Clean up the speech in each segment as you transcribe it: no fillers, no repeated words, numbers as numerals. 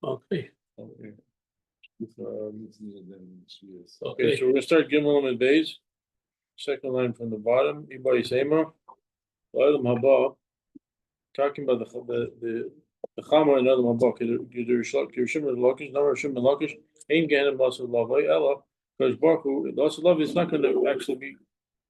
Okay. Okay. Okay. So we're gonna start Gimel and Beis. Second line from the bottom. Ibay Sema. Adam Haba. Talking about the Chama and Adam Haba. Kirishim and Lakish. Number Shim and Lakish. Ain't Gehenim loss of love. Ella. Because Baruch loss of love is not going to actually be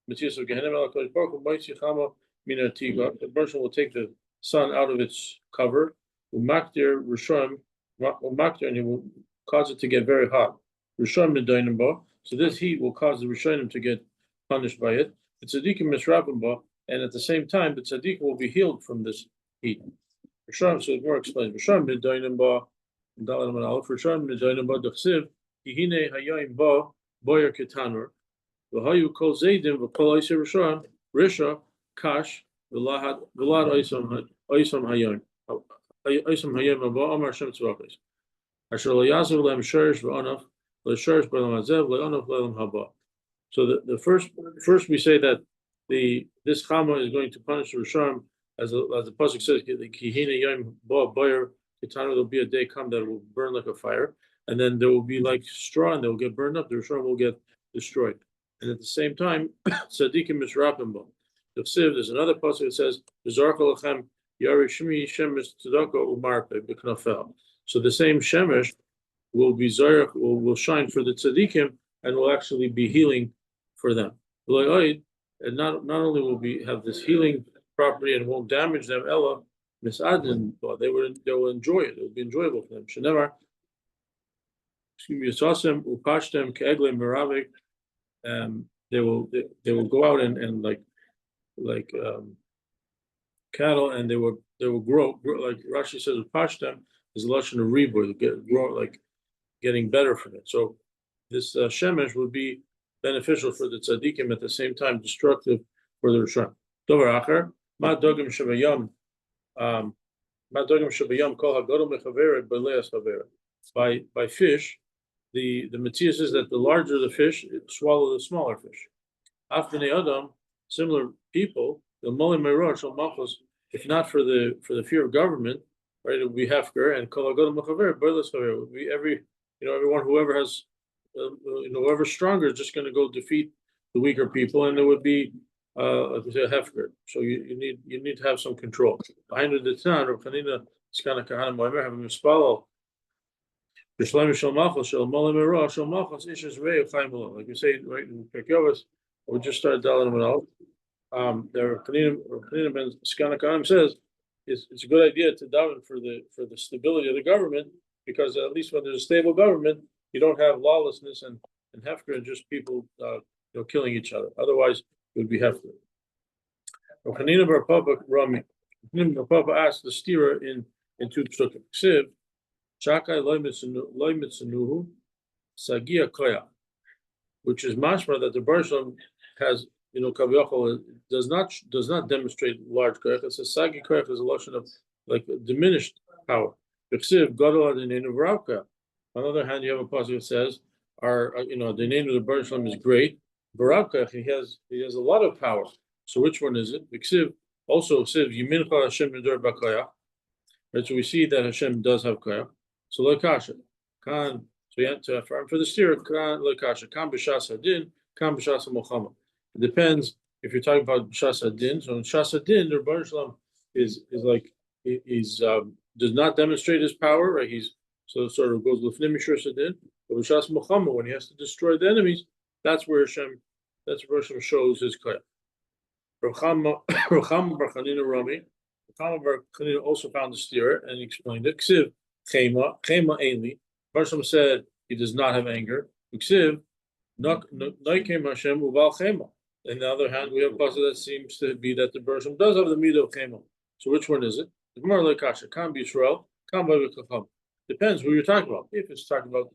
Matthias of Gehenim. Ella. Because Baruch Maitzi Chama Minatiga. The person will take the sun out of its cover. Umakdir Rishon. Umakdir, and he will cause it to get very hot. Rishon Medainim Ba. So this heat will cause the Rishonim to get punished by it. The tzaddikim misrabim ba, and at the same time, the tzaddik will be healed from this heat. So it's more explained. Rishon Medainim Ba. Dalam and Aleph. Rishon Medainim Ba. Dechsiv. Hihine Hayayim Ba. Boyer Ketanur. V'hayu Kol Zaydim V'Kol Oisei Rishon. Risha Kash. V'Lad Oisam Hayayim. Oisam Hayayim Ba. Amar Shem Tzvakos. Asher lo yazav lehem shorish v'onav, lo shorish b'olam hazev, le'onav le'olam haba. So the first we say that this chama is going to punish the Rishon, as the pasuk says, kihine yom ba boyer ketana. There'll be a day come that will burn like a fire, and then there will be like straw, and they will get burned up. The Rishon will get destroyed, and at the same time, tzaddikim misrapim ba. There's another pasuk that says, "Zarah lechem yari shmi shemesh tzedakah umarpe b'knafel." So the same shemesh will be Zarah, will shine for the tzaddikim and will actually be healing for them. And not only will have this healing property and won't damage them, Ella misadin, but they will enjoy it. It will be enjoyable for them. Shenevar, excuse me, upashtem keegle meravik. They will go out and like cattle, and they will grow like Rashi says. Upashtem is a lashon of riboy, grow like getting better from it. So this shemesh would be beneficial for the tzaddikim, at the same time destructive for the Rishon. Dover acher, ma dogim shabayam, kol hagadol mechaveret b'leas chaveret. By fish, the Matthias is that the larger the fish, it swallow the smaller fish. Af b'nei adam, similar people, the molim merosh al machos, if not for the fear of government, right, it would be hefker, and kol hagadol mechaveret b'leas chaveret would be everyone, whoever has whoever's stronger is just going to go defeat the weaker people, and it would be like we say, hefker. So you need to have some control. Behind the Tan, Rav Chanina Skana Kahana Moimer have a mispalo. Like we say right in Perkyovas, we just started dialing them out. Rav Chanina ben Skana Kahana says it's a good idea to daven for the stability of the government, because at least when there's a stable government, you don't have lawlessness and hefker and just people killing each other. Otherwise, it would be hefker. Chanina bar Papa Rami. Chanina bar Papa asked the steerer in two psukim. Ksiv, Shakai loy mitzanuhu sagia koya, which is mashma that the Baruch has, kaviyachol does not demonstrate large koyach. It says sagi koyach is a lotion of like diminished power. Ksiv gadol adinenu v'ravka. On the other hand, you have a passage that says, the name of the Baruch is great. Barakah, he has a lot of power. So which one is it? Ksiv, also Ksiv, Yimincha Hashem Medur Bakaya. Right, so we see that Hashem does have Kaya. So Lekasha. Kan, so you have to affirm for the steer, Kan Lekasha. Kan B'Shas Hadin, Kan B'Shas Mohammed. It depends if you're talking about B'Shas Hadin. So in Shas Hadin, the Baruch is like, does not demonstrate his power, right? So it sort of goes l'fnei mishur sadin. But b'shas Muhammad, when he has to destroy the enemies, that's where Hashem shows his kaya. Rav Chama bar Chanina Rami. Rav Chama bar Chanina also found the steer and he explained it. Ksiv chema ainli. Hashem said he does not have anger. Ksiv noikem Hashem uval chema. On the other hand, we have a passage that seems to be that the Hashem does have the midah of chema. So which one is it? The Gemara lekasha. Kan b'Yisrael, kan b'Chacham. Depends who you're talking about. If it's talking about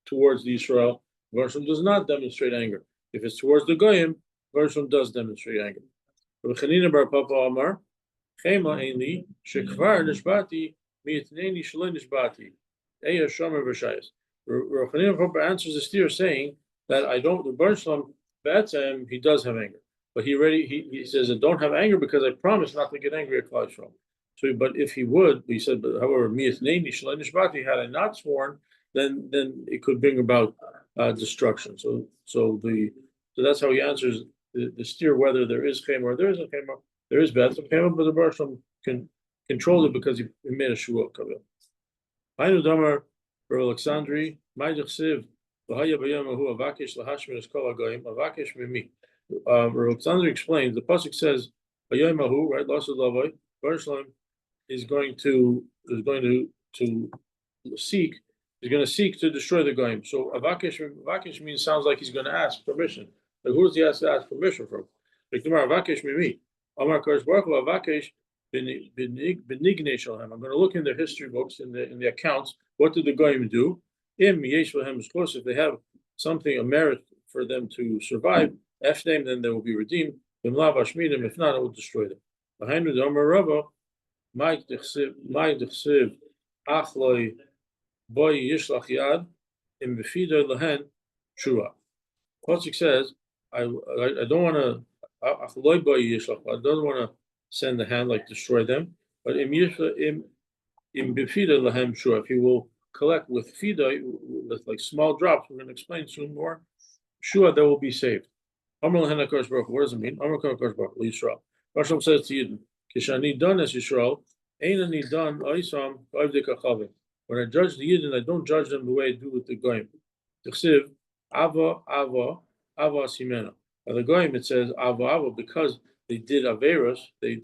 towards the Israel, Hashem does not demonstrate anger. If it's towards the Goyim, Hashem does demonstrate anger. Chanina bar Papa Amar, Chema Einli, Shekvar Nishbati, Mietneni Shaloi Nishbati, Eya Shomer V'Shayas. Chanina bar Papa answers the steer saying that the Baruch Be'etzem, he does have anger. But he says, I don't have anger because I promise not to get angry at Klal Yisrael. So, but if he would, he said, but however, miyas neini shalei nishbati, had I not sworn, then it could bring about destruction. So that's how he answers the steer whether there is chema or there isn't chema. There is bad chema, but the Baruch can control it because he made a shua kavil. Hainu damar for Alexandri, Maidach Siv, Lahaya Bayamahu Avakish Lahashmin is Kol Agayim, Avakish Mimi. Alexandri explains the pasuk says Bayamahu, right? Lost Lavai, Baruch is going to seek. He's going to seek to destroy the goyim. So avakish means sounds like he's going to ask permission. Like who does he have to ask permission from? Avakish mimi. Amar Kodesh Baruch Hu avakish benigne shalhem. I'm going to look in their history books in the accounts. What did the goyim do? Im yesh lahem is if they have something a merit for them to survive, efnem, then they will be redeemed. If not, it will destroy them. Behind the Amar Rava, Mike dechsiv achloi. Boy yishlach yad in befider lehen shua. Pasuk says, I don't want to. I don't want to send the hand like destroy them, but in befider lahem shua. If you will collect with fida, with like small drops, we're going to explain soon more. Shua, that will be saved. Amar lehen HaKadosh Baruch Hu. What does it mean? Amar HaKadosh Baruch Hu Yisrael. Hashem says to Yidden, Kishani dan es Yisrael, ein ani dan oisam ka'avdei kachavim. When I judge the Yidden, I don't judge them the way I do with the Goyim. T'chsiv, Ava Simena. By the Goyim, it says Ava, because they did Averos, they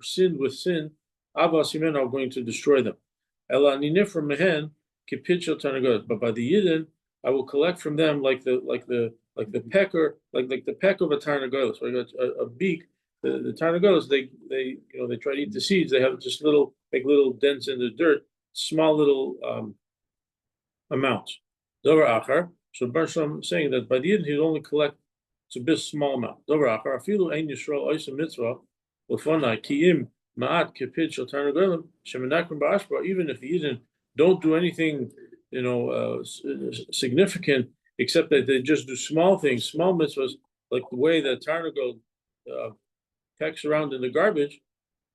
sinned with sin, Ava Simena, I'm going to destroy them. Ela ninifra mehen kipitchel tanagot. But by the Yidden, I will collect from them like the pecker, like the peck of a tarnagolos. So I got a beak. The tarnagolos, they try to eat the seeds. They have just little dents in the dirt. Small little amounts. Dover achar. So Barsham saying that by the end he'd only collect it's a bit small amount. Dover achar. Afilu ein Yisrael oisem mitzvah l'fanai kiim ma'at kipid shel tarnagolim shemenakrim ba'ashba. Even if the Yidden don't do anything, significant, except that they just do small things, small mitzvahs, like the way that tarnagol pecks around in the garbage.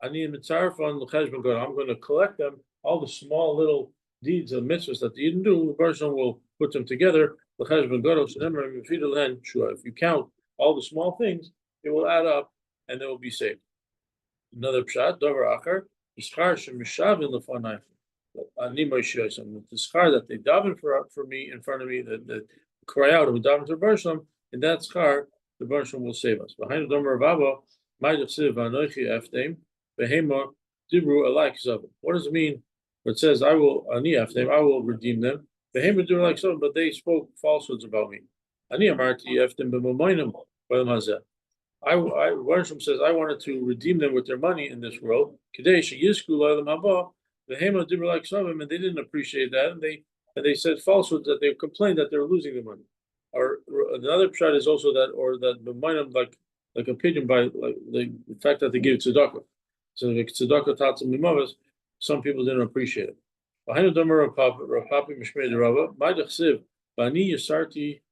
Ani mitzarfan l'cheshbon God. I'm going to collect them. All the small little deeds and mitzvahs that the Yidden do, the person will put them together. If you count all the small things, it will add up and they will be saved. Another pshat, davar achar, the schar that they daven for me in front of me, that cry out and daven to Barsham, and that schar, the Barsham will save us. Behind the davar baba, ma'idachsiv anochi eftem behema dibru alike zavim. What does it mean? It says, I will redeem them. But they spoke falsehoods about me. Barsham says, I wanted to redeem them with their money in this world. And they didn't appreciate that, and they said falsehoods, that they complained that they were losing the money. Or another pshat is also that, or that like a pigeon by the fact that they gave tzedakah. So the tzedakah taught some limavas. Some people didn't appreciate it. Behind the Rav Papi Mishmei the Rava, Ma'idachsiv, Bani Yisarti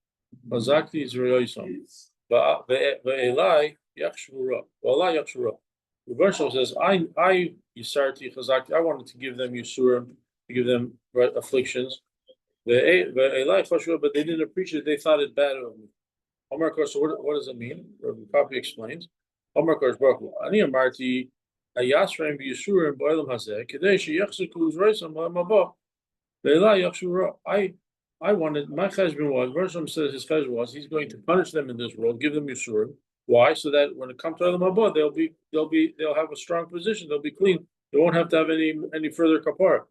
Bazakti Zerayosam, Ve'elai Yachshura, Ve'elai Yachshura. The Barsham says, I Yisarti Chazakti, I wanted to give them Yisurim, to give them afflictions. Ve'elai Chashura, but they didn't appreciate it, they thought it bad of me. Omar Kosh, so what does it mean? Rav Papi explains. Omar Kosh Baruch Hu, Ani Amarti. I wanted my cheshbon was, Barsham says his cheshbon was, he's going to punish them in this world, give them Yisurim. Why? So that when it comes to Olam Haba, they'll have a strong position, they'll be clean, they won't have to have any further kapara.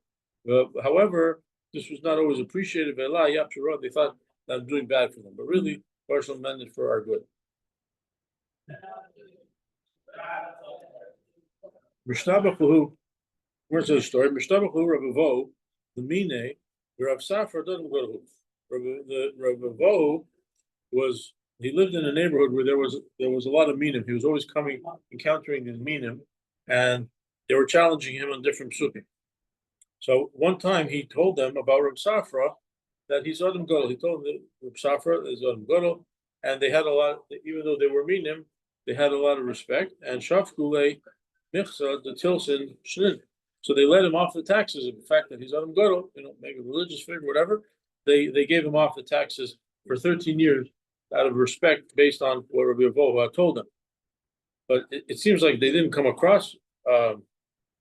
However, this was not always appreciated. They thought that I'm doing bad for them, but really, Barsham meant it for our good. Mishtabachu, where's the story? Mishtabachu Rabavo, the Mine, Rav Safra doesn't go to the Rabavo he lived in a neighborhood where there was a lot of minim. He was always encountering these minim, and they were challenging him on different psukim. So one time he told them about Rav Safra that he's Adam Gadol. He told them that Rav Safra is Adam Gadol, and they had a lot, even though they were minim, they had a lot of respect. And Shafkulei Michsa, the Tilson, Shlin. So they let him off the taxes. The fact that he's Adam Gadol, maybe a religious figure, whatever, they gave him off the taxes for 13 years out of respect based on what Rabbi Avodah told them. But it seems like they didn't come across Rav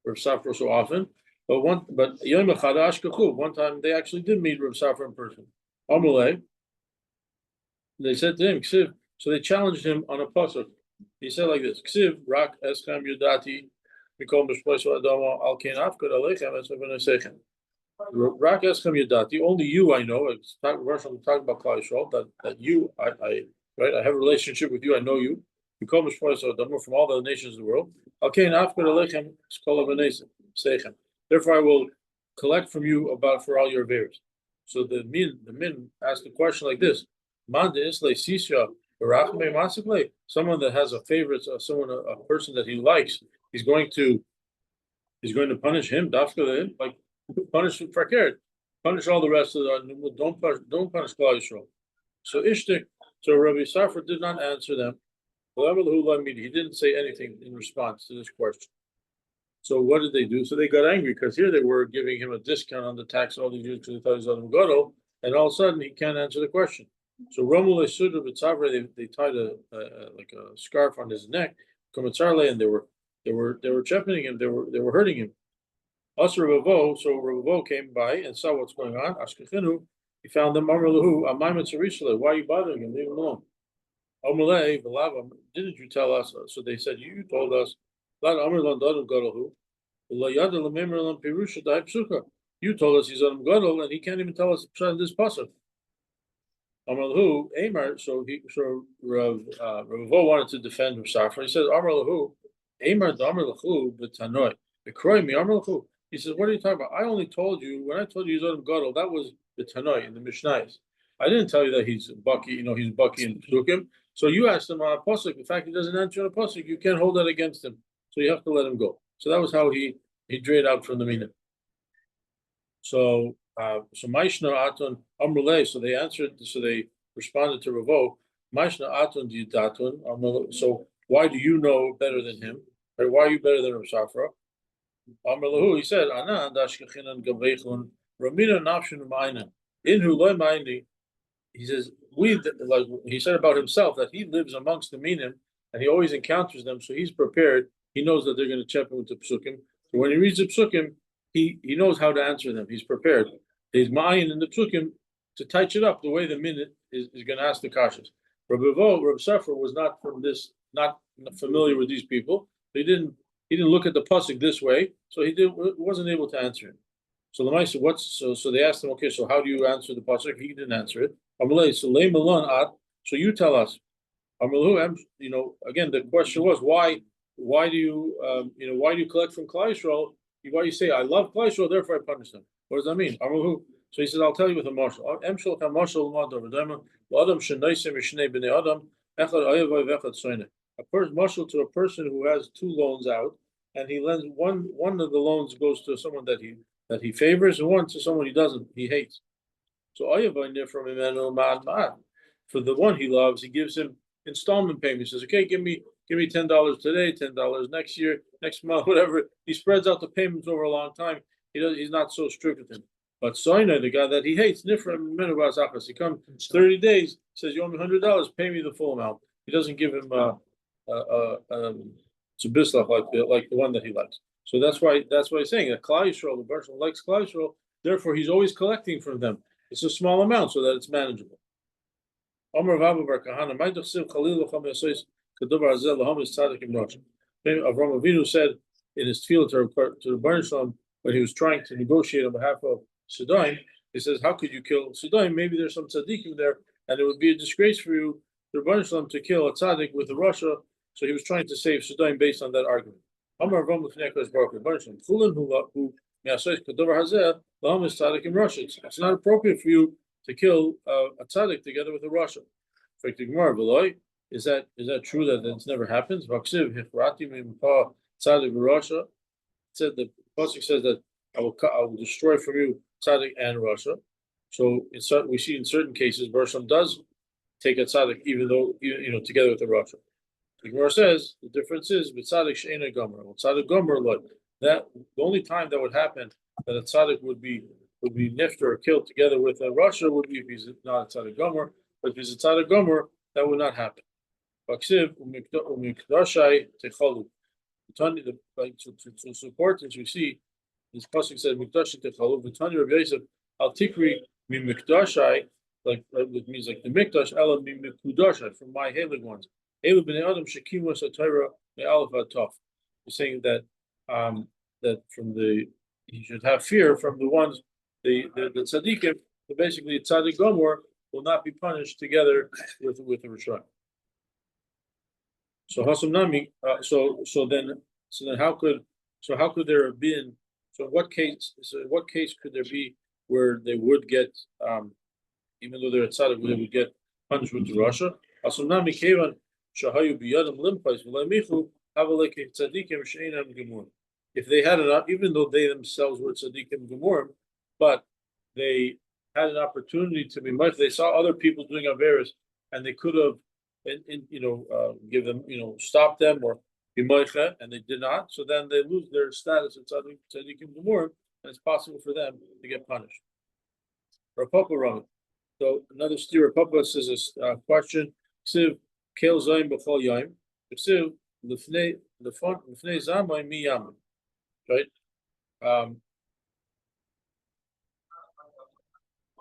Safra so often. But Yomi Chadash Kachu, one time they actually did meet Rav Safra in person. Amalei, they said to him, Ksiv, so they challenged him on a pasuk. He said like this: Ksiv rak eschem yudati mikom b'shpoiso adama al kein afkod alechem es v'nesechem. Rak eschem yudati, only you I know. It's talking about Klal Yisrael, that you I right. I have a relationship with you. I know you. Mikom b'shpoiso adama from all the nations of the world. Al kein afkod alechem skol v'nesechem. Therefore, I will collect from you for all your affairs. So the min asked a question like this: Man de isle sisha. Someone that has a favorite, a person that he likes, he's going to punish him. Like punish fakir, punish all the rest of the. Don't punish Klal Yisrael. So Rabbi Safra did not answer them. He didn't say anything in response to this question. So what did they do? So they got angry because here they were giving him a discount on the tax all these years because they thought he was Adam Gadol, and all of a sudden he can't answer the question. So Romul Esudra B'Tzavre, they tied like a scarf on his neck, and they were cheapening him, they were hurting him. Also Ravo, so Ravo came by and saw what's going on. Ashkechinu, he found them. Why are you bothering him? Leave him alone. Amalei, didn't you tell us? So they said, you told us. You told us he's Adam Gadol, and he can't even tell us this pasuk. Amalhu Amar, so Rav wanted to defend Rav Safra. He says, Amalhu Amar Damarlahu B'Tanoi. Bekroy mi Amalhu. He says, what are you talking about? I only told you when I told you he's Adam Gadol, that was B'Tanoi in the Mishnayos. I didn't tell you that he's Bucky, he's Bucky and Psukim. So you asked him on a pasuk. The fact he doesn't answer on a pasuk, you can't hold that against him. So you have to let him go. So that was how he drayed out from the mina. So Maishna Atun Amrulay. So they answered. So they responded to Ravo. Maishna Atun Didatun. So why do you know better than him? Or why are you better than Rav Safra? Amrlahu. He said, Ana Dashkachinan Gavechun Ramina Nafshin Ma'ina Inhu Loy Ma'ini. He says he said about himself that he lives amongst the minim and he always encounters them, so he's prepared. He knows that they're going to check him with the psukim. So when he reads the psukim, he knows how to answer them. He's prepared. He's ma'ayin in the psukim to touch it up the way the minute is going to ask the kashas. Rav Safra was not not familiar with these people. He didn't look at the pasuk this way, so wasn't able to answer it. So so they asked him, okay, so how do you answer the pasuk? He didn't answer it. So you tell us. Again, the question was why do you collect from Klal Yisrael? Why do you say I love Klal Yisrael, therefore I punish them? What does that mean? So he says, I'll tell you with a marshal. A marshal to a person who has two loans out, and he lends one of the loans goes to someone that he favors, and one to someone he hates. So from Emmanuel for the one he loves, he gives him installment payment. He says, okay, give me $10 today, $10 next year, next month, whatever. He spreads out the payments over a long time. He's not so strict with him. But Soina, the guy that he hates, Nifram Menubas Achas, he comes 30 days, says, you owe me $100, pay me the full amount. He doesn't give him Tzubislach like the one that he likes. So that's why he's saying that Klal Yisrael, the person likes Klal Yisrael, therefore he's always collecting from them. It's a small amount so that it's manageable. Avram Avinu said in his tefillah to the Baruch Shalom when he was trying to negotiate on behalf of Sidon, he says, how could you kill Sidon? Maybe there's some tzaddikim there, and it would be a disgrace for you, the Baruch Shalom, to kill a tzaddik with a Russia. So he was trying to save Sidon based on that argument. It's not appropriate for you to kill a tzaddik together with a Russia. Is that true that it's never happens? It said the pasuk says that I will destroy from you tzaddik and Russia. So we see in certain cases Bershom does take a tzaddik even though together with the Russia. The Gemara says the difference is with tzaddik she'ena gomer. Well, tzaddik gomer, look, that the only time that would happen that a tzaddik would be nifter or killed together with a rasha would be if he's not a tzaddik gomer. But if he's a tzaddik gomer, that would not happen. Baksiv umikdashai techalu. To support this, we see this pasuk says mikdash techalu. V'tani Rabbi Yosef al tikri mi mikdashai, like it means like the mikdash ela mi mikudashai, from my halig ones. Elu b'nei adam shekimu satira me'alef ataf. He's saying that that from the he should have fear from the ones the tzaddikim. So basically, tzaddik gomer will not be punished together with the Rishon. So Hasamnami, so then how could there have been, what case could there be where they would get even though they're a tzaddik, they would get punished with the rasha? Hasamnami kevan shahayu biyadam limpais v'leimichu havaleke tzaddikim she'einam gemur. If they had enough, even though they themselves were tzaddikim gemurim, but they had an opportunity to be much. They saw other people doing averis, and they could have, give them, stop them or be moicha, and they did not. So then they lose their status as tzaddikim gemurim, and it's possible for them to get punished. Rapapa Rami. So another steer. Rapapa says a question. Siv kel zayin b'chol yaim. Siv lefnei zamayim mi yamim. Right.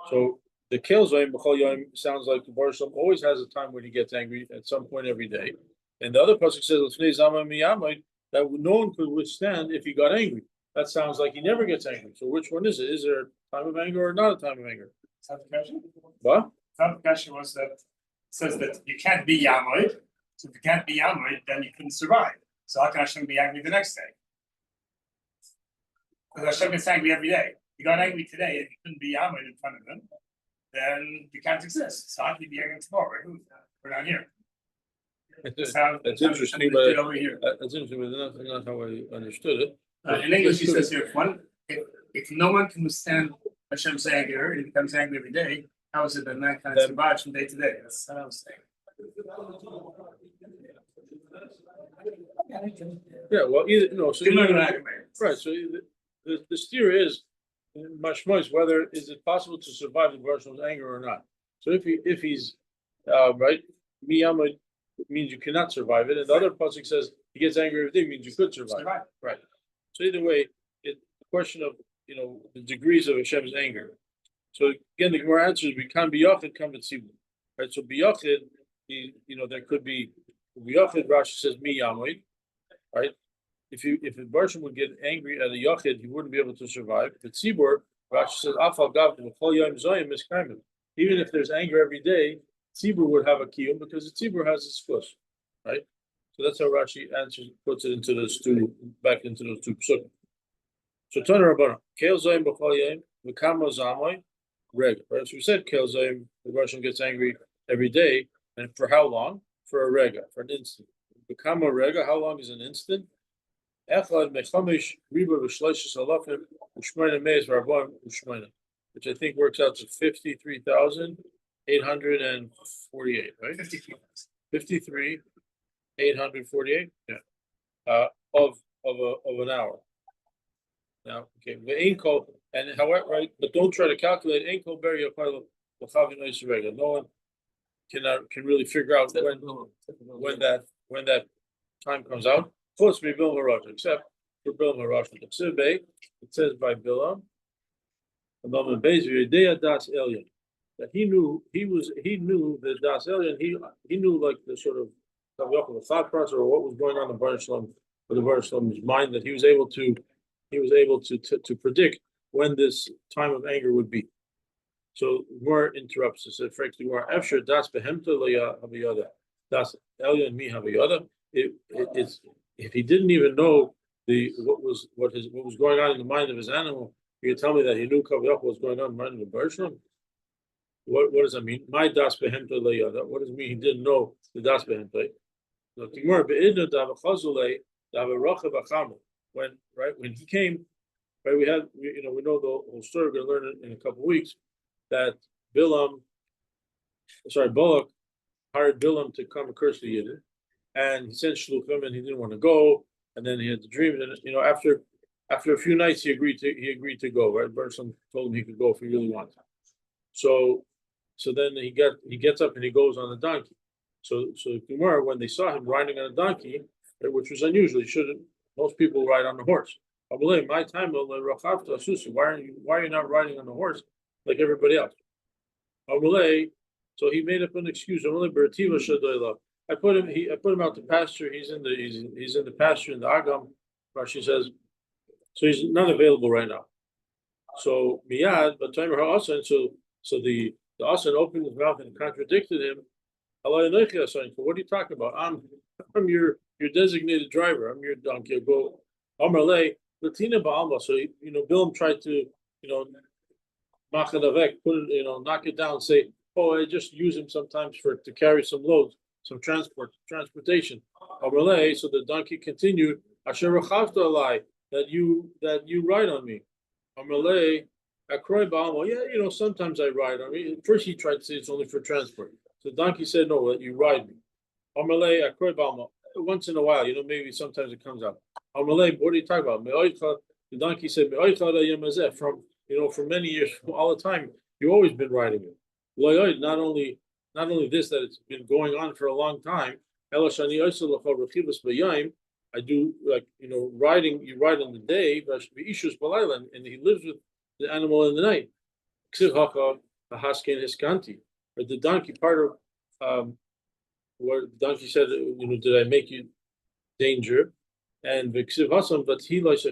So the kel zayin b'chol yaim sounds like the Baruch Shalom always has a time when he gets angry at some point every day. And the other pasuk says lefnei zamayim mi yamim, that no one could withstand if he got angry. That sounds like he never gets angry. So which one is it? Is there a time of anger or not a time of anger? The question? What? The question was that it says that you can't be Yamoid. So if you can't be Yamoid, then you couldn't survive. So how can Hashem be angry the next day? Because Hashem gets angry every day. You got angry today and you couldn't be Yamoid in front of him, then you can't exist. So how can you be angry tomorrow? We're not here. That's interesting, but that's interesting, but that's not how I understood it. In English, he says here, if no one can withstand Hashem's anger and he becomes angry every day, how is it that mankind survives from day to day? That's what I was saying. Yeah, well, so right. So the steer is mashmois whether is it possible to survive the person's anger or not. So if he's right, miyamid means you cannot survive it, and the other pasuk says he gets angry every day means you could survive. Right. So either way, it's a question of the degrees of Hashem's anger. So again, the Gemara answers we can't be yachid, come with Sivan. Right. So biyachid, there could be biyachid. Rashi says mi yamoid. Right. If a person would get angry at a yachid, he wouldn't be able to survive. But Tzibur, Rashi says afal gav v'chol yom zoyim miskayim. Even if there's anger every day, Tzibur would have a kiyum because the Tzibur has its push. Right. So that's how Rashi puts it into those two, back into those two psukim. So Tana Rabbana, Kel Zayim B'chol Yayim, V'kama Zamoy, Rega. Right? So we said Kel Zayim, the Russian gets angry every day, and for how long? For a Rega, for an instant. V'kama Rega, how long is an instant? Echad Mechamish Riba V'shleishis Alafim U'shmeina Meis V'arboim U'shmeina, which I think works out to 53,848, right? 53,848, yeah, of an hour. Now, okay, the ainko, and however, right, but don't try to calculate ainko beri yakalo l'chavin oisrega. No one can really figure out when that time comes out. Close to Bilam Harash, except for Bilam Harash. It says by Bilam, Beis das Elyon, that he knew the das Elyon. He knew like the sort of the thought process or what was going on in the Baruch Shalom, or the Baruch Shalom's mind, that he was able to predict when this time of anger would be. So Gemara interrupts. It said, frankly, Gemara, Efshar das behemta loya haviyada, das elyon mi haviyada. If he didn't even know what was going on in the mind of his animal, you can tell me that he knew Kaviyach was going on in the mind of the Baruch Shalom. What does that mean? My das behemta loyada. What does it mean? He didn't know the das behemta. So Gemara beidna davachazulei davarachav when he came, right? We know the whole story. We're going to learn it in a couple of weeks. That Balak hired Bilam to come and curse the Yidden, and he sent shluchim, and he didn't want to go, and then he had the dream, and after a few nights he agreed to go. Right, Bershom told him he could go if he really wanted. So then he gets up and he goes on a donkey. So Kumar, when they saw him riding on a donkey, which was unusual, most people ride on the horse. My time, why are you not riding on the horse like everybody else? So he made up an excuse. I put him out to pasture. He's in the pasture in the Agam. Rashi says, so he's not available right now. So Miyad, but timer Asan, so the Asan opened his mouth and contradicted him. What are you talking about? I'm your designated driver. I'm your donkey. Go Amarle, Latina Baalma. So Bilam tried to knock it down, say, oh, I just use him sometimes to carry some loads, some transportation. Amarle, so the donkey continued, Asher Alai, that you ride on me. Amarle, Akroy Baalma, yeah, sometimes I ride on me. First he tried to say it's only for transport. So the donkey said, no, that you ride me. Amarle, Akroy Baalma, once in a while, maybe sometimes it comes out. Amarle, what are you talking about? The donkey said, from for many years, all the time, you've always been riding it. Not only this, that it's been going on for a long time. I do riding. You ride in the day, and he lives with the animal in the night. But the donkey part of where the donkey said, did I make you danger? And but he likes by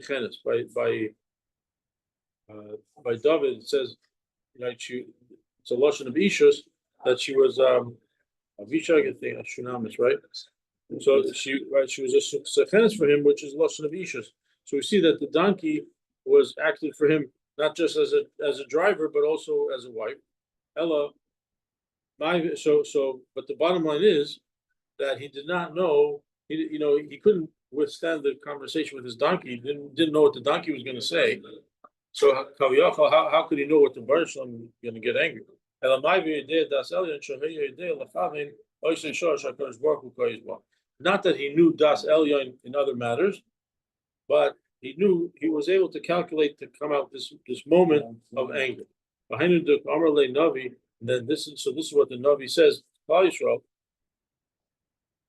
David, it says, it's a lashon of Ishus that she was Avishag, I think, Shunamis, right? So she was a sechenes for him, which is lashon of Ishus. So we see that the donkey was acted for him not just as a driver, but also as a wife. Ella, but the bottom line is that he did not know. He couldn't withstand the conversation with his donkey. He didn't know what the donkey was going to say. So how could he know what the Bershom was going to get angry? Not that he knew Das Elyon in other matters, but he was able to calculate to come out this moment of anger. Behind the Amarle Navi, then this is what the Navi says. Yisrael,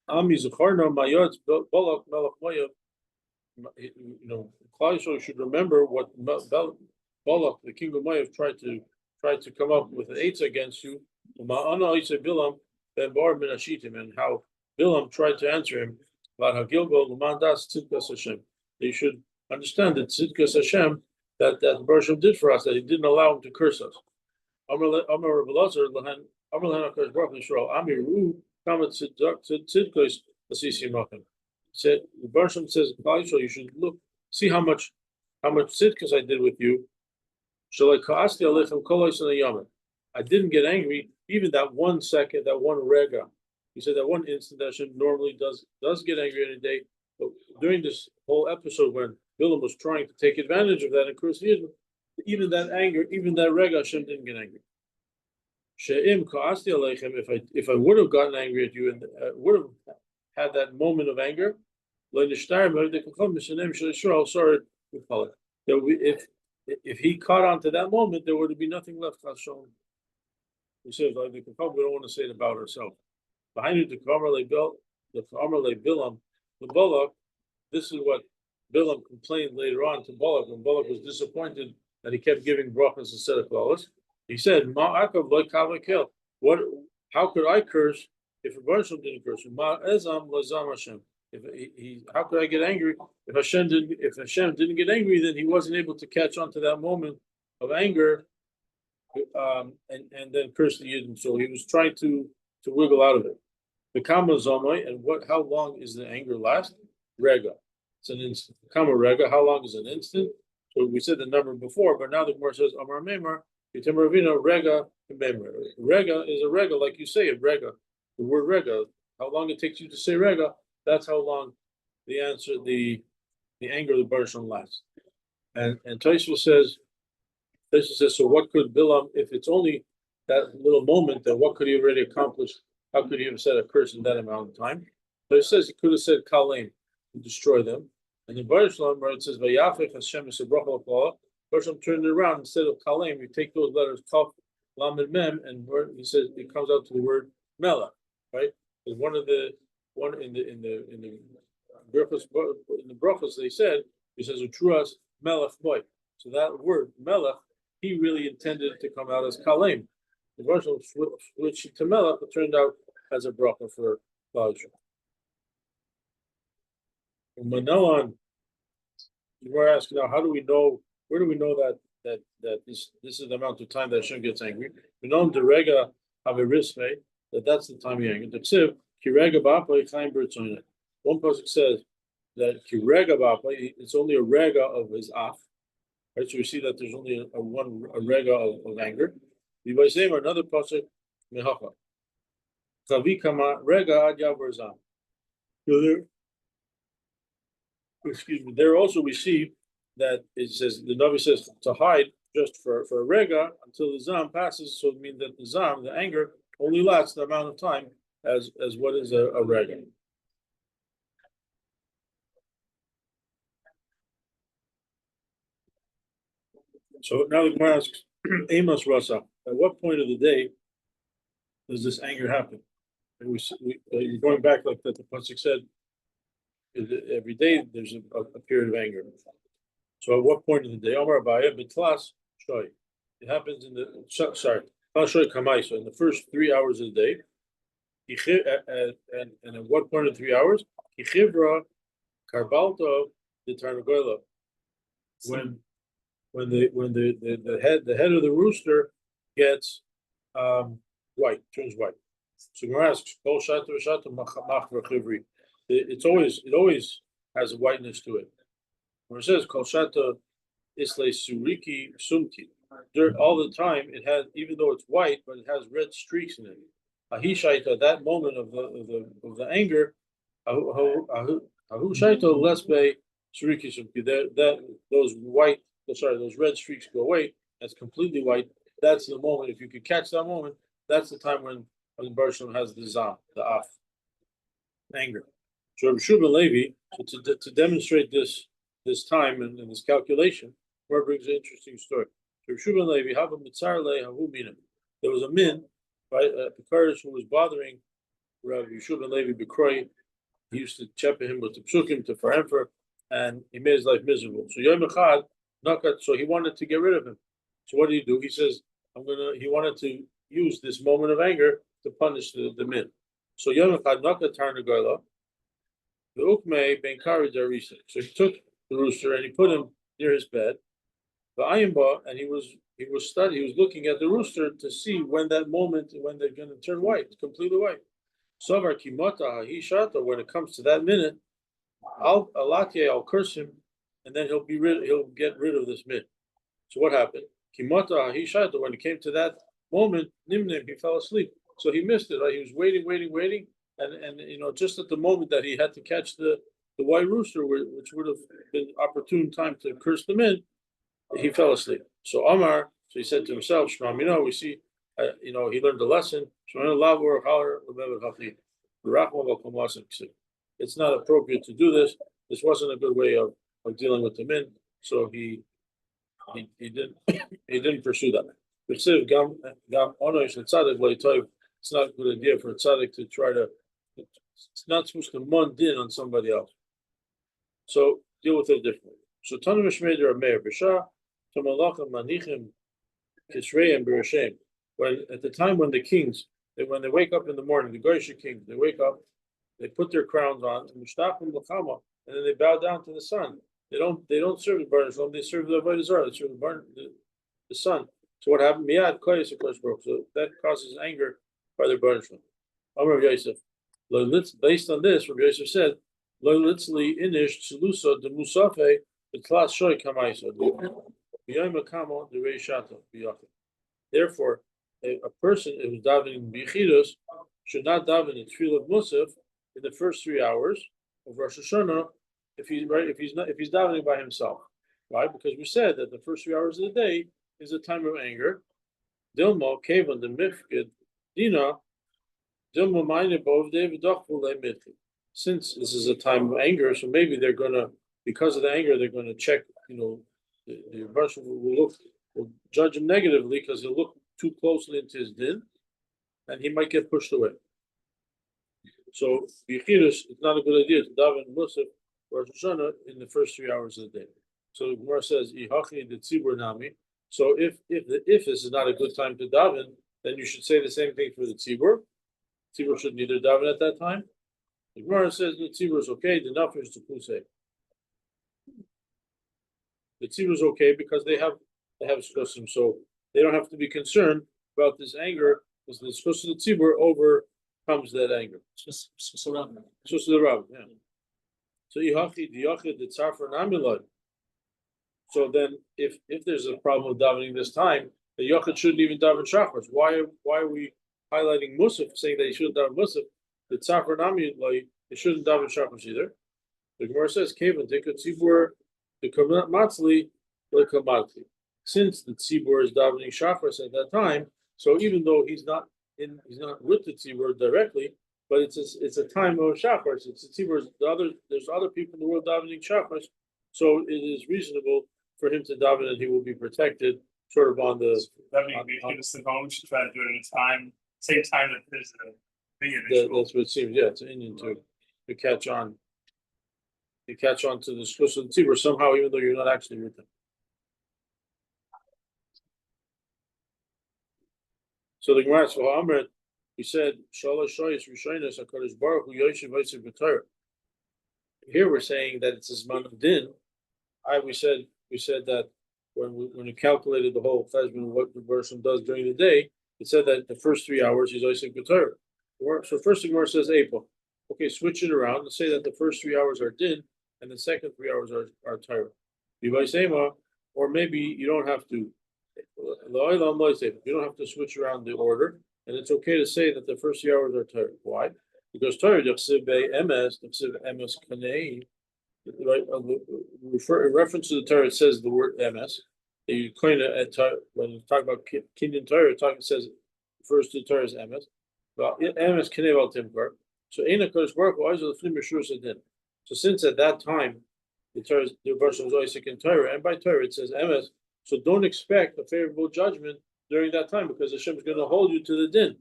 Ami Zacharna Mayot Balak Melech Moav. Klal Yisrael should remember what Balak, the king of Moav, tried to come up with an eitzah against you. And how Bilam tried to answer him. They should understand that Tzidkas Hashem that Bershom did for us, that he didn't allow him to curse us. Said the Bershom says, you should see how much tzidkas I did with you. I didn't get angry, even that 1 second, that one rega. He said that one instant that Hashem normally does get angry in a day. But during this whole episode when Bilam was trying to take advantage of that and curse Israel, even that anger, even that rega, Hashem didn't get angry. If I would have gotten angry at you and would have had that moment of anger, if he caught on to that moment, there would be nothing left. We say, we don't want to say it about ourselves. Behind the Bilam, the Balak, this is what Bilam complained later on to Balak when Balak was disappointed that he kept giving brachas instead of klaus. He said, what? How could I curse if Bershom didn't curse? How could I get angry if Hashem didn't get angry? Then he wasn't able to catch on to that moment of anger, and then curse the Yidden. So he was trying to wiggle out of it. The kama zomai, and how long is the anger last? Rega. It's an instant. Kama rega. How long is an instant? So we said the number before, but now the Gemara says Amar Memar. Rega Rega is a rega, like you say it, rega. The word rega. How long it takes you to say rega? That's how long the anger of the Bershom lasts. And Tosfos says, so what could Bilam, if it's only that little moment, then what could he already accomplish? How could he have said a curse in that amount of time? So it says he could have said Kalim to destroy them. And in Baruch Shalom, where it says Vayafech Hashem Yisabrach L'Kol, Baruch Shalom turned it around. Instead of Kalim, you take those letters Kaf, Lam, and Mem, and he says it comes out to the word Melech, right? Because one in the brachos they said, he says Utruas Melech Boy. So that word Melech, he really intended it to come out as Kalim. The Baruch Shalom switched it to Melech, it turned out as a bracha for Baruch. From now on, we're asking now, how do we know? Where do we know that this is the amount of time that Hashem gets angry? We know the rega have a risve that's the time he angry. The ksiv kirega ba'aplay chaim b'ritzoyna. One pasuk says that kirega ba'aplay, it's only a rega of his af. Right, so we see that there's only a rega of anger. V'vaysem another pasuk mehacha chavi kama rega ad yaverzam. So there. Excuse me. There also we see that it says the Navi says to hide just for a rega until the zam passes. So it means that the zam, the anger, only lasts the amount of time as what is a rega. So now the Gemara asks, Amos Rasa, at what point of the day does this anger happen? And we're going back like that the pasuk said. Every day there's a period of anger. So at what point of the day? Omar Abaya B'Tlas Shoy. It happens in the Shoy Kamai. So in the first 3 hours of the day. And at what point of 3 hours? Kichivra Karbalto the Tarnagola. When the head of the rooster gets white, turns white. So Gemara asks, Kol Shata V'Shata Machvar Chivri. It always has a whiteness to it. When it says Kol Shata Isle Suriki Sumki, all the time it has, even though it's white, but it has red streaks in it. Ahishaita, that moment of the anger, Ahu Shaita Lesbe Suriki Sumki. Those red streaks go away. That's completely white. That's the moment. If you could catch that moment, that's the time when Baruch Shalom has the zam, the af, anger. So Shoavei Levi, so to demonstrate this time and this calculation, where brings an interesting story. So Shoavei Levi, have a mitzar le hahu minim. There was a min, right, a Pekaris who was bothering Rabbi Shoavei Levi Bekroi. He used to chepe him with the psukim to for him, and he made his life miserable. So Yom Echad, so he wanted to get rid of him. So what did he do? He says, he wanted to use this moment of anger to punish the min. So Yom Echad Nakat Tarnagola. The Ukme ben Kari Darisa. So he took the rooster and he put him near his bed. The Ayimba, and he was looking at the rooster to see when they're going to turn white, completely white. Savar Kimata Hishata, when it comes to that minute, I'll curse him, and then he'll get rid of this min. So what happened? Kimata Hishata, when it came to that moment, Nimnim, he fell asleep. So he missed it, right? He was waiting. And just at the moment that he had to catch the white rooster, which would have been opportune time to curse them in, he fell asleep. So Amar, so he said to himself, we see, he learned a lesson. It's not appropriate to do this. This wasn't a good way of dealing with the men. So he didn't pursue that. It's not a good idea for a tzaddik to try to. It's not supposed to mund in on somebody else. So deal with it differently. So Tanu Mishmeder Ameir B'Shah Tamalachim Manichim Kisreim B'Rashem. When at the time when the kings, when they wake up in the morning, the Goyish kings, they wake up, they put their crowns on, and then they bow down to the sun. They don't serve the Baruch Shalom, they serve the Avodah Zarah, they serve the sun. So what happened? Miyad Koyes Broke. So that causes anger by the Baruch Shalom. Amar Yosef. Based on this, Rabbi Yosef said, Lo litzli inish tzelusa de musafe b'tlas shoy kamaisa b'yom akamo de reishata b'yachid. Therefore, a person who's davening b'yichidus should not daven in tefillah musaf in the first 3 hours of Rosh Hashanah if he's davening by himself, right? Because we said that the first 3 hours of the day is a time of anger. Dilma kevan the mifkid dina. Dilma mine bov David dochvul le mitchi. since this is a time of anger, so maybe they're gonna, because of the anger, they're gonna check, the person will judge him negatively because he'll look too closely into his din, and he might get pushed away. So Yechidus, it's not a good idea to daven Musaf or Rosh Hashanah in the first 3 hours of the day. So the Gemara says, "Ihachi the tzibur nami." So if this is not a good time to daven, then you should say the same thing for the tzibur. Tzibur should neither daven at that time. The Gemara says the tzibur is okay. The nafir is to kusei. The tzibur is okay because they have shkosim, so they don't have to be concerned about this anger because the shkosim of the tzibur overcomes that anger. Just surround them. Shkosim the rav, yeah. So Ihachi the yachid the tzarfer namilad. So then, if there's a problem with davening this time, the yachid shouldn't even daven shachars. Why are we highlighting Musaf, saying that he shouldn't daven Musaf? The tzafar nami, like, he shouldn't daven shachars either. The Gemara says, "Kevin tekut tzibur the matzli lekamatli." Since the tzibur is davening shachars at that time, so even though he's not with the tzibur directly, but it's a time of shachars. It's the tzibur. There's other people in the world davening shachars, so it is reasonable for him to daven, and he will be protected, sort of on the. That means we should try to do it in same time that there's the initial. That's what it seems. Yeah, it's an Indian to catch on. To catch on to the shkosh of the tzibur somehow, even though you're not actually with them. So the Gemara says, "Amrit," he said, "Shalosh shoyis rishonos hakadosh baruch hu yoshev v'yitziv b'Torah." Here we're saying that it's a zman of din. We said that when we calculated the whole cheshbon of what the person does during the day, it said that the first 3 hours he's Isaac B'Torah. So first the Gemara says April. Okay, switch it around and say that the first 3 hours are din and the second 3 hours are Torah. Or maybe you don't have to. You don't have to switch around the order, and it's okay to say that the first 3 hours are Torah. Why? Because Torah MS kanei. Right, in reference to the Torah, it says the word MS. You kind of when you talk about Kinyan Torah, it says refers to the Torah as MS. Well, MS kanei al timkar. So Eina Kodesh Baruch Hu always lefnim Yeshua Sadin. So since at that time the verse was always in Torah, and by Torah it says MS. So don't expect a favorable judgment during that time because Hashem is going to hold you to the din.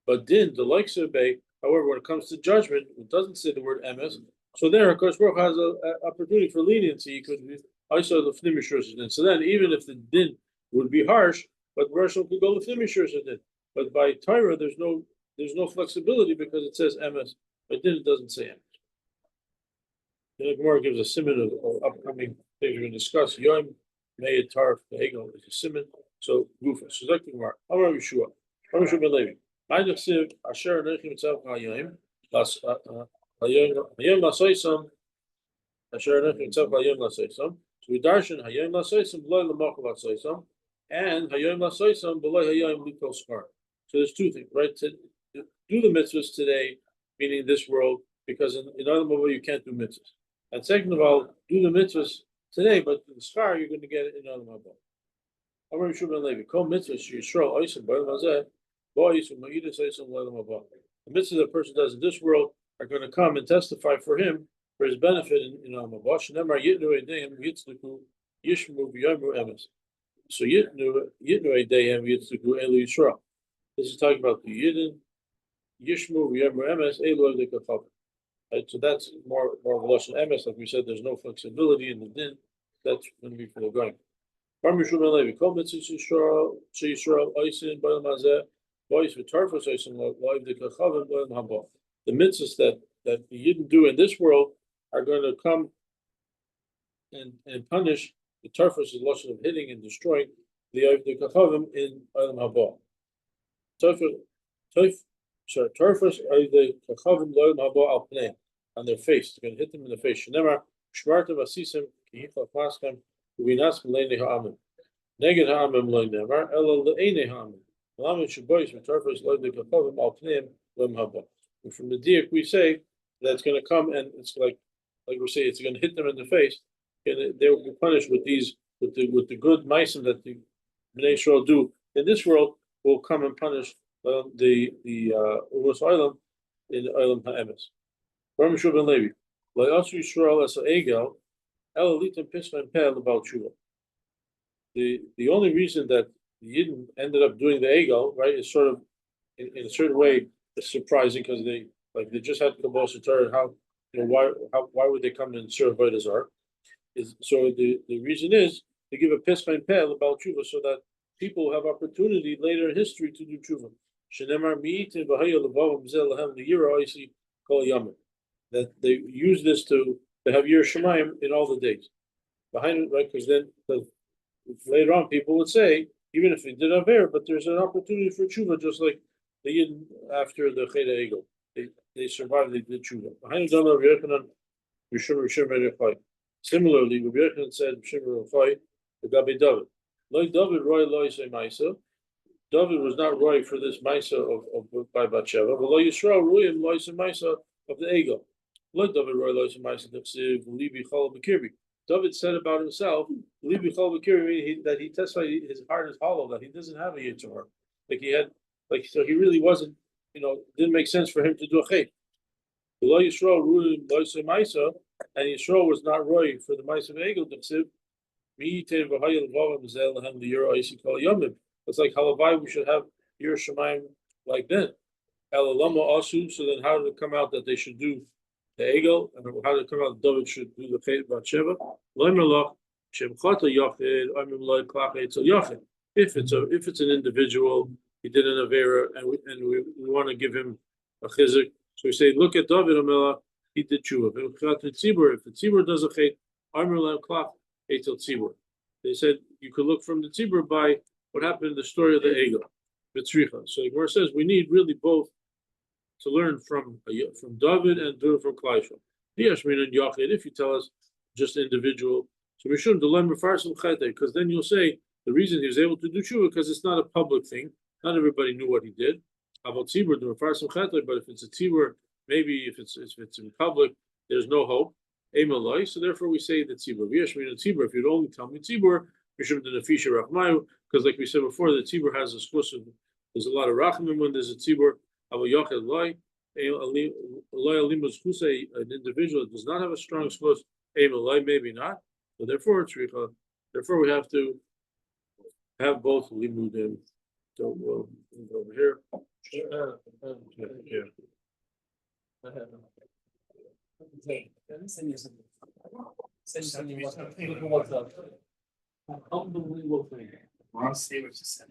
But din, the likes of Bay, however, when it comes to judgment, it doesn't say the word MS. So there, of course, Baruch has an opportunity for leniency. He could be also the fnimi shursadin. So then, even if the din would be harsh, but Rishon could go the fnimi shursadin. But by Torah, there's no flexibility because it says MS. But din it doesn't say MS. The Gemara gives a simon of upcoming things we're going to discuss. Yomi Mayim Tarf Hegel is a simon. So Gufa. So that's the Gemara. Amar Yeshua. Amar Yeshua ben Levi. Ma'adik siv asher nechim itself ha'yom. Hayom lasoisam, asher nechim itself hayom lasoisam. So we darshan hayom lasoisam b'loy l'machal lasoisam, and hayom lasoisam b'loy hayom l'kol skar. So there's two things, right? To do the mitzvahs today, meaning this world, because in other world you can't do mitzvahs. And second of all, do the mitzvahs today, but the skar you're going to get it in other world. Amar Yeshua ben Levi, kol mitzvahs yisrael oisim b'olam hazeh, bo'osim ma'idus oisim l'olam haba. The mitzvahs the person does in this world are going to come and testify for him for his benefit in Olam Haba. Shneimar yitnu eideim yitzliku yishmu v'yomru emes. So yitnu eideim yitzliku elu Yisrael. This is talking about the Yidden yishmu v'yomru emes elu lekachava. Right, so that's more of a lashon emes. Like we said, there's no flexibility in the din. That's going to be for the going. From Yeshua ben Levi, kol mitzvahs Yisrael oisin b'olam hazeh bo'is v'tarfos oisin lo'iv lekachava b'olam haba. The mitzvahs that you didn't do in this world are going to come and punish the tarfus, the loss of hitting and destroying the kachavim in Olam Haba. Tarfus are the kachavim Olam Haba al pnei, on their face. They're going to hit them in the face. Shneimar shmartem asisim kihichaf maschem uvinas b'leini ha'amim. Neged ha'amim lo neimar ela le'einei ha'amim. Lamed shabois v'tarfus lo the kachavim al pneim Olam Haba. And from the diak we say that it's going to come and it's like we say it's going to hit them in the face, and they will be punished with the good meisim that the Bnei Yisrael do in this world will come and punish the Umas Olam in Olam Ha'emes. Baruch Shua ben Levi. Layasu Yisrael as a egel, el elitim pischa and pel about tshuva. The only reason that the Yidden ended up doing the egel, right, is sort of in a certain way it's surprising because they just had Kabbalah Torah. How why would they come and serve Avodah Zarah? So the reason is to give a pischa and pel about tshuva so that people have opportunity later in history to do tshuva. That they use this to have Yiras Shamayim in all the days. Behind it, right? Because later on people would say, even if they did Aver, but there's an opportunity for tshuva, just like they did after the Cheda Egel. They survived, they did tshuva. Behind it, similarly, Rabbi Yochanan said, the Gabi David. Like David, Roy Loisei Maisa. David was not Roy for this Maisa of by Bathsheba, but Lo Yisrael Royim Loisei Maisa of the Egel. Like David, Roy Loisei Maisa Libi Chol Bekirbi. David said about himself, Libi Chol Bekirbi, that he testified his heart is hollow, that he doesn't have a Yitzhar. So he really wasn't, didn't make sense for him to do a Chet. Lo Yisrael Royim Loisei Maisa, and Yisrael was not Roy for the Maisa of Egel. It's like Halavai, we should have Yiras Shamayim like then. Elalama also, so then how did it come out that they should do the Egel, and how did it come out that David should do the Chet Bathsheba? If it's an individual, he did an Avera, and we want to give him a chizuk, so we say, look at David Amela, he did tshuva. If the tzibur does a Chet, they said you could look from the tzibur by what happened in the story of the Egel. So the Gemara says we need really both to learn from David and do it from Klaishon. If you tell us just individual, so we shouldn't learn because then you'll say the reason he was able to do tshuva because it's not a public thing. Not everybody knew what he did. About tzibur, but if it's a tzibur, maybe if it's in public, there's no hope. So therefore we say that tzibur. If you'd only tell me tzibur, because like we said before, the tzibur has a exclusive. There's a lot of rachamim when there's a tzibur. An individual that does not have a strong exclusive, maybe not. So therefore we have to have both limudim. So we'll go over here. Unbelievable thing. I'll see what you said.